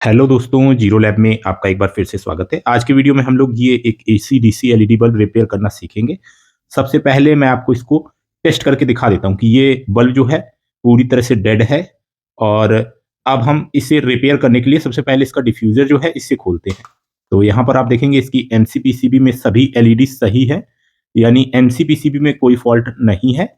Hello दोस्तों, zero lab में आपका एक बार फिर से स्वागत है। आज के वीडियो में हम लोग ये एक AC DC LED bulb repair करना सीखेंगे। सबसे पहले मैं आपको इसको टेस्ट करके दिखा देता हूँ कि ये बल्ब जो है पूरी तरह से डेड है। और अब हम इसे रिपेयर करने के लिए सबसे पहले इसका डिफ्यूज़र जो है इसे खोलते हैं। तो यहाँ पर आप देखेंगे इसकी एमसीपीसीबी में सभी एलईडी सही है, यानी एमसीपीसीबी में कोई फॉल्ट नहीं है।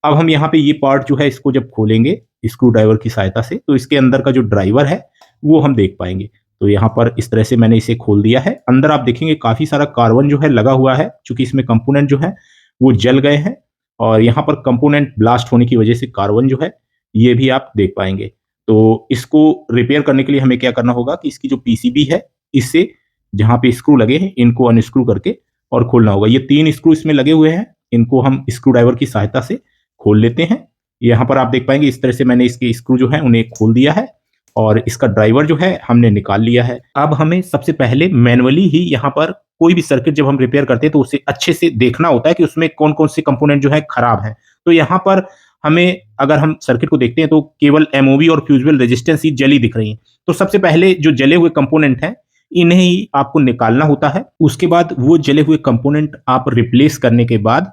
अब हम यहाँ पे ये पार्ट जो है इसको जब खोलेंगे स्क्रू ड्राइवर की सहायता से, तो इसके अंदर का जो ड्राइवर है वो हम देख पाएंगे। तो यहाँ पर इस तरह से मैंने इसे खोल दिया है। अंदर आप देखेंगे काफ़ी सारा कार्बन जो है लगा हुआ है, चूँकि इसमें कंपोनेंट जो है वो जल गए हैं। और यहाँ पर कंपोनेंट ब्लास्ट होने की वजह से कार्बन जो है ये भी आप देख पाएंगे। तो इसको रिपेयर करने के लिए हमें क्या करना होगा कि इसकी जो पीसीबी है, इससे जहाँ पे स्क्रू लगे हैं इनको अनस्क्रू करके और खोलना होगा। ये 3 स्क्रू इसमें लगे हुए हैं, इनको हम स्क्रू ड्राइवर की सहायता से खोल लेते हैं। यहाँ पर आप देख पाएंगे इस तरह से मैंने इसके स्क्रू जो है उन्हें खोल दिया है और इसका ड्राइवर जो है हमने निकाल लिया है। अब हमें सबसे पहले मैनुअली ही यहाँ पर कोई भी सर्किट जब हम रिपेयर करते हैं तो उसे अच्छे से देखना होता है कि उसमें कौन-कौन से कंपोनेंट जो है खराब हैं। तो यहाँ पर हमें, अगर हम सर्किट को देखते हैं तो केवल एमओवी और फ्यूजिबल रेजिस्टेंस ही जली दिख रही हैं। तो सबसे पहले जो जले हुए कंपोनेंट हैं, इन्हें ही आपको निकालना होता है। उसके बाद वो जले हुए कंपोनेंट आप रिप्लेस करने के बाद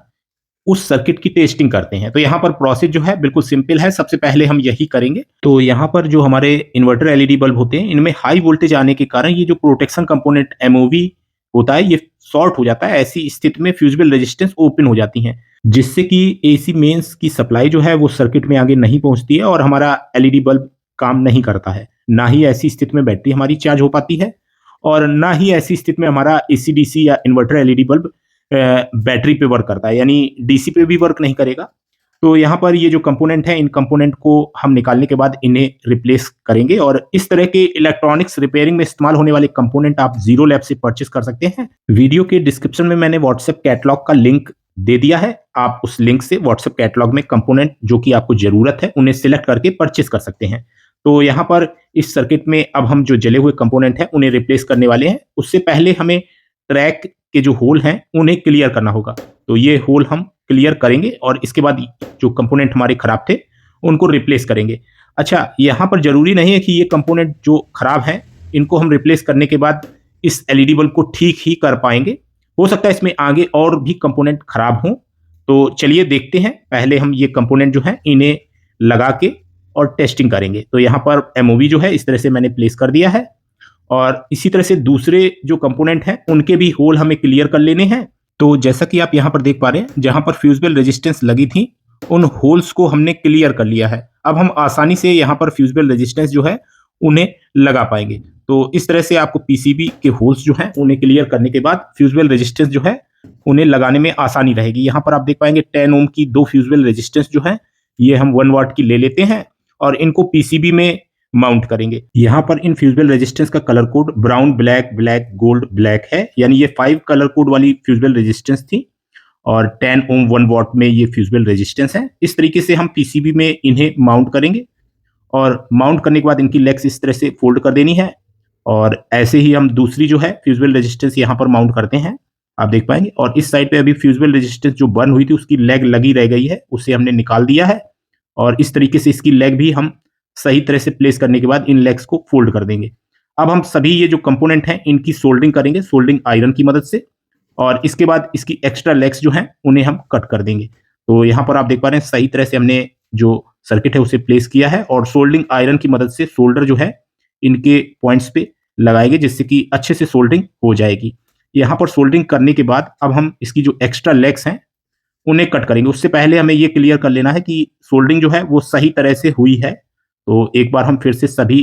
उस सर्किट की टेस्टिंग करते हैं। तो यहाँ पर प्रोसेस जो है बिल्कुल सिंपल है। सबसे पहले हम यही करेंगे। तो यहाँ पर जो हमारे इन्वर्टर एलईडी बल्ब होते हैं, इनमें हाई वोल्टेज आने के कारण ये जो प्रोटेक्शन कंपोनेंट एमओवी होता है, ये शॉर्ट हो जाता है। ऐसी स्थिति में फ्यूजिबल रेजिस्टेंस ओपन हो जाती हैं, जिससे कि एसी मेंस की सप्लाई जो है वो सर्किट में आगे नहीं पहुंचती है और हमारा एलईडी बल्ब काम नहीं करता है। ना ही ऐसी स्थिति में बैटरी हमारी चार्ज हो पाती है और ना ही ऐसी स्थिति में हमारा एसी डीसी या इन्वर्टर एलईडी बल्ब बैटरी पे वर्क करता है, यानी डीसी पे भी वर्क नहीं करेगा। तो यहाँ पर ये जो कंपोनेंट है, इन कंपोनेंट को हम निकालने के बाद इन्हें रिप्लेस करेंगे। और इस तरह के इलेक्ट्रॉनिक्स रिपेयरिंग में इस्तेमाल होने वाले कंपोनेंट आप जीरो लैब से परचेस कर सकते हैं। वीडियो के डिस्क्रिप्शन में मैंने व्हाट्सएप कैटलॉग का लिंक दे दिया है। आप उस लिंक से व्हाट्सएप कैटलॉग में कंपोनेंट जो कि आपको जरूरत है उन्हें सिलेक्ट करके परचेस कर सकते हैं। तो यहाँ पर इस सर्किट में अब हम जो जले हुए कंपोनेंट हैं उन्हें रिप्लेस करने वाले हैं। उससे पहले हमें ट्रैक के जो होल हैं उन्हें क्लियर करना होगा। तो ये होल हम क्लियर करेंगे और इसके बाद जो कंपोनेंट हमारे खराब थे उनको रिप्लेस करेंगे। अच्छा, यहाँ पर जरूरी नहीं है कि ये कंपोनेंट जो खराब हैं इनको हम रिप्लेस करने के बाद इस एलईडी बल्ब को ठीक ही कर पाएंगे। हो सकता है इसमें आगे और भी कंपोनेंट खराब हों। तो चलिए देखते हैं। पहले हम ये कंपोनेंट जो है इन्हें लगा के और टेस्टिंग करेंगे। तो यहाँ पर एमओवी जो है इस तरह से मैंने प्लेस कर दिया है और इसी तरह से दूसरे जो कंपोनेंट हैं उनके भी होल हमें क्लियर कर लेने हैं। तो जैसा कि आप यहाँ पर देख पा रहे हैं, जहाँ पर फ्यूजिबल रेजिस्टेंस लगी थी उन होल्स को हमने क्लियर कर लिया है। अब हम आसानी से यहाँ पर फ्यूजिबल रेजिस्टेंस जो है उन्हें लगा पाएंगे। तो इस तरह से आपको पीसीबी के होल्स जो हैं उन्हें क्लियर करने के बाद फ्यूजिबल रेजिस्टेंस जो है उन्हें लगाने में आसानी रहेगी। यहाँ पर आप देख पाएंगे 10 ओम की 2 फ्यूजिबल रेजिस्टेंस जो है ये हम 1 वाट की ले लेते हैं और इनको पीसीबी में माउंट करेंगे। यहाँ पर इन फ्यूजिबल रेजिस्टेंस का colour code brown, black, black, gold, black है, यानी ये 5 कलर कोड वाली फ्यूजिबल रेजिस्टेंस थी और 10 ओम 1 वाट में ये फ्यूजिबल रेजिस्टेंस है। इस तरीके से हम पीसीबी में इन्हें माउंट करेंगे और माउंट करने के बाद इनकी लेग्स इस तरह से फोल्ड कर देनी है और ऐसे ही हम दूसरी जो है फ्यूजिबल रेजिस्टेंस यहाँ पर माउंट करते हैं, आप देख पाएंगे। और इस साइड पे अभी फ्यूजिबल रेजिस्टेंस जो बर्न हुई थी उसकी लेग लगी रह गई है, उसे हमने निकाल दिया है और इस तरीके से इसकी लेग भी हम सही तरह से प्लेस करने के बाद इन लेग्स को फोल्ड कर देंगे। अब हम सभी ये जो कंपोनेंट हैं इनकी सोल्डरिंग करेंगे, सोल्डरिंग आयरन की मदद से। और इसके बाद इसकी एक्स्ट्रा लेग्स जो हैं उन्हें हम कट कर देंगे। तो यहाँ पर आप देख पा रहे हैं सही तरह से हमने जो सर्किट है उसे प्लेस किया है और सोल्डरिंग आयरन की मदद से सोल्डर जो है इनके पॉइंट्स पे लगाएंगे, जिससे कि अच्छे से सोल्डरिंग हो जाएगी। यहाँ पर सोल्डरिंग करने के बाद अब हम इसकी जो एक्स्ट्रा लेग्स हैं उन्हें कट करेंगे। उससे पहले हमें ये क्लियर कर लेना है कि सोल्डरिंग जो है वो सही तरह से हुई है। तो एक बार हम फिर से सभी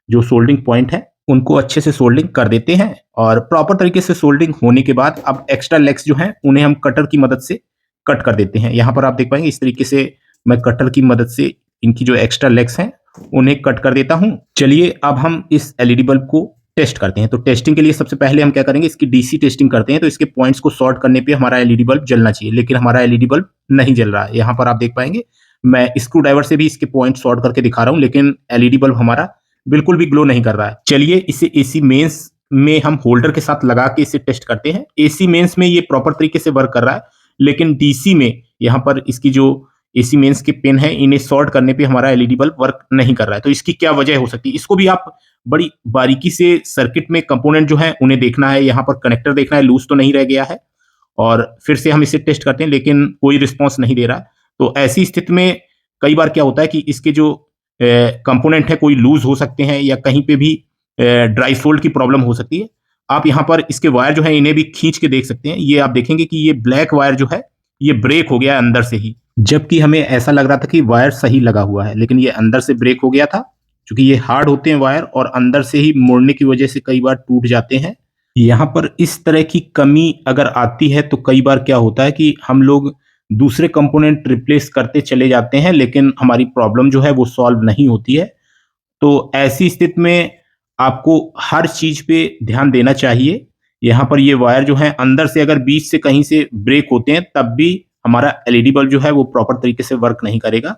जो सोल्डरिंग पॉइंट है उनको अच्छे से सोल्डरिंग कर देते हैं और प्रॉपर तरीके से सोल्डरिंग होने के बाद अब एक्स्ट्रा लेग्स जो हैं उन्हें हम कटर की मदद से कट कर देते हैं। यहाँ पर आप देख पाएंगे इस तरीके से मैं कटर की मदद से इनकी जो एक्स्ट्रा लेग्स हैं उन्हें कट कर देता हूँ। चलिए अब हम इस एलईडी बल्ब को टेस्ट करते हैं। तो टेस्टिंग के लिए सबसे पहले हम क्या करेंगे, इसकी डीसी टेस्टिंग करते हैं। तो इसके पॉइंट्स को सॉर्ट करने पे हमारा एलईडी बल्ब जलना चाहिए, लेकिन हमारा एलईडी बल्ब नहीं जल रहा है। यहाँ पर आप देख पाएंगे मैं स्क्रू ड्राइवर से भी इसके पॉइंट सॉर्ट करके दिखा रहा हूं, लेकिन एलईडी बल्ब हमारा बिल्कुल भी ग्लो नहीं कर रहा है। चलिए इसे एसी मेंस में हम होल्डर के साथ लगा के इसे टेस्ट करते हैं। एसी मेंस में ये प्रॉपर तरीके से वर्क कर रहा है, लेकिन डीसी में यहाँ पर इसकी जो एसी मेंस के पिन है इन्हें सॉर्ट करने पे हमारा एलईडी बल्ब वर्क नहीं कर रहा है। तो इसकी क्या वजह हो सकती है, इसको भी आप बड़ी बारीकी से सर्किट में कंपोनेंट जो है उन्हें देखना है, यहाँ पर कनेक्टर देखना है लूज तो नहीं रह गया है, और फिर से हम इसे टेस्ट करते हैं लेकिन कोई रिस्पॉन्स नहीं दे रहा है। तो ऐसी स्थिति में कई बार क्या होता है कि इसके जो कंपोनेंट है कोई लूज हो सकते हैं या कहीं पे भी ड्राई सोल्ड की प्रॉब्लम हो सकती है। आप यहाँ पर इसके वायर जो है इन्हें भी खींच के देख सकते हैं। ये आप देखेंगे कि ये ब्लैक वायर जो है ये ब्रेक हो गया अंदर से ही, जबकि हमें ऐसा लग रहा था कि वायर सही लगा हुआ है, लेकिन ये अंदर से ब्रेक हो गया था। क्योंकि ये हार्ड होते हैं वायर और अंदर से ही मोड़ने की वजह से कई बार टूट जाते हैं। यहाँ पर इस तरह की कमी अगर आती है तो कई बार क्या होता है कि हम लोग दूसरे कंपोनेंट रिप्लेस करते चले जाते हैं लेकिन हमारी प्रॉब्लम जो है वो सॉल्व नहीं होती है। तो ऐसी स्थिति में आपको हर चीज पे ध्यान देना चाहिए। यहाँ पर ये वायर जो है अंदर से अगर बीच से कहीं से ब्रेक होते हैं तब भी हमारा एलईडी बल्ब जो है वो प्रॉपर तरीके से वर्क नहीं करेगा।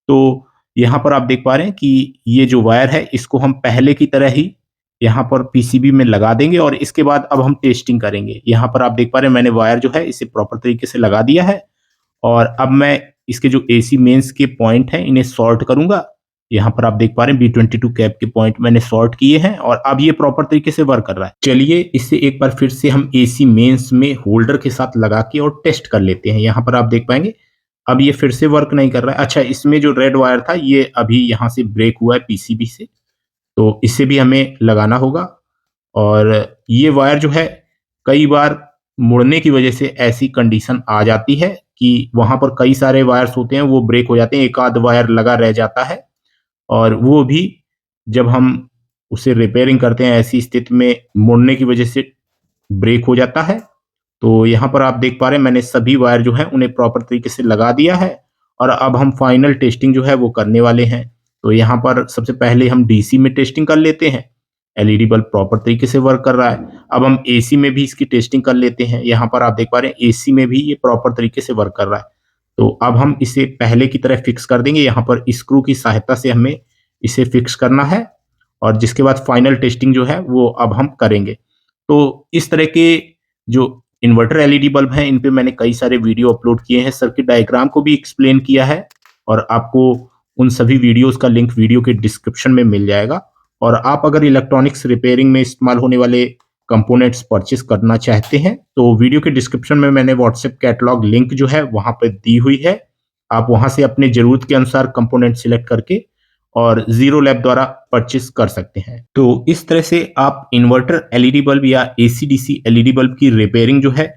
तो यहाँ पर आप देख पा रहे हैं कि ये जो वायर है इसको हम पहले की तरह ही यहाँ पर पीसीबी में लगा देंगे और इसके बाद अब हम टेस्टिंग करेंगे। यहाँ पर आप देख पा रहे हैं मैंने वायर जो है इसे प्रॉपर तरीके से लगा दिया है और अब मैं इसके जो एसी मेंस के पॉइंट हैं इन्हें सॉर्ट करूंगा। यहाँ पर आप देख पा रहे हैं B22 कैप के पॉइंट मैंने सॉर्ट किए हैं और अब ये प्रॉपर तरीके से वर्क कर रहा है। चलिए इसे एक बार फिर से हम एसी मेंस में होल्डर के साथ लगा के और टेस्ट कर लेते हैं। यहाँ पर आप देख पाएंगे अब ये फिर से वर्क नहीं कर रहा है। अच्छा, इसमें जो रेड वायर था ये अभी यहाँ से ब्रेक हुआ है पीसीबी से, तो इसे भी हमें लगाना होगा। और ये वायर जो है कई बार मुड़ने की वजह से ऐसी कंडीशन आ जाती है कि वहां पर कई सारे वायर्स होते हैं वो ब्रेक हो जाते हैं, एक आध वायर लगा रह जाता है और वो भी जब हम उसे रिपेयरिंग करते हैं ऐसी स्थिति में मुड़ने की वजह से ब्रेक हो जाता है। तो यहाँ पर आप देख पा रहे हैं मैंने सभी वायर जो है उन्हें प्रॉपर तरीके से लगा दिया है और अब हम फाइनल टेस्टिंग जो है वो करने वाले हैं। तो यहाँ पर सबसे पहले हम डीसी में टेस्टिंग कर लेते हैं। एलईडी बल्ब प्रॉपर तरीके से वर्क कर रहा है। अब हम एसी में भी इसकी टेस्टिंग कर लेते हैं। यहाँ पर आप देख पा रहे हैं एसी में भी ये प्रॉपर तरीके से वर्क कर रहा है। तो अब हम इसे पहले की तरह फिक्स कर देंगे। यहाँ पर स्क्रू की सहायता से हमें इसे फिक्स करना है और जिसके बाद फाइनल टेस्टिंग जो है वो अब हम करेंगे। तो इस तरह के जो इन्वर्टर एलईडी बल्ब हैं इन पे मैंने कई सारे वीडियो अपलोड किए हैं, सर्किट डायग्राम को भी एक्सप्लेन किया है और आपको उन सभी वीडियोस का लिंक वीडियो के डिस्क्रिप्शन में मिल जाएगा। और आप अगर इलेक्ट्रॉनिक्स रिपेयरिंग में इस्तेमाल होने वाले कंपोनेंट्स परचेस करना चाहते हैं तो वीडियो के डिस्क्रिप्शन में मैंने व्हाट्सएप कैटलॉग लिंक जो है वहां पर दी हुई है। आप वहां से अपने जरूरत के अनुसार कंपोनेंट सिलेक्ट करके और जीरो लैब द्वारा परचेस कर सकते हैं। तो इस तरह से आप इन्वर्टर एलईडी बल्ब या एसी-डीसी एलईडी बल्ब की रिपेयरिंग जो है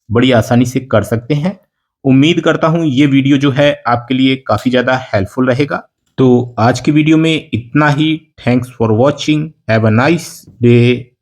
बड़ी आसानी से कर सकते हैं। उम्मीद करता हूं ये वीडियो जो है आपके लिए काफी ज्यादा हेल्पफुल रहेगा। तो आज की वीडियो में इतना ही। Thanks for watching. Have a nice day.